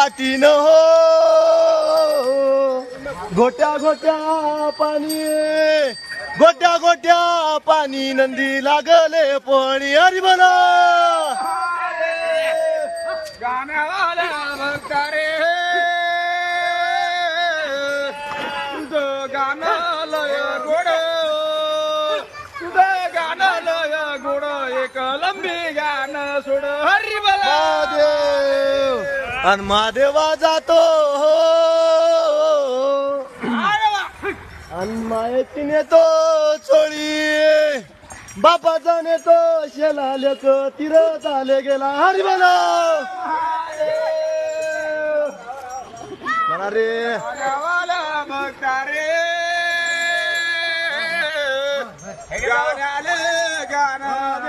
काठीन हो गोट्या गोट्या पाणी गोट्या गोट्या पाणी नंदी लागले पणी हरी बोला गाण्यावाला भक्तारे तुझं गाणं लय गोड तुझं गाणं लय गोड एक लंबी गाणं सोड हरी बोला महादेव आणि महादेवा जातो आणि मायेची नेतो चोळी बापाचा नेतो शेला लेक तीरत आले गेला हरी बोला म्हणा रे गाण्यावाला भक्तारे गाण्याले गाणं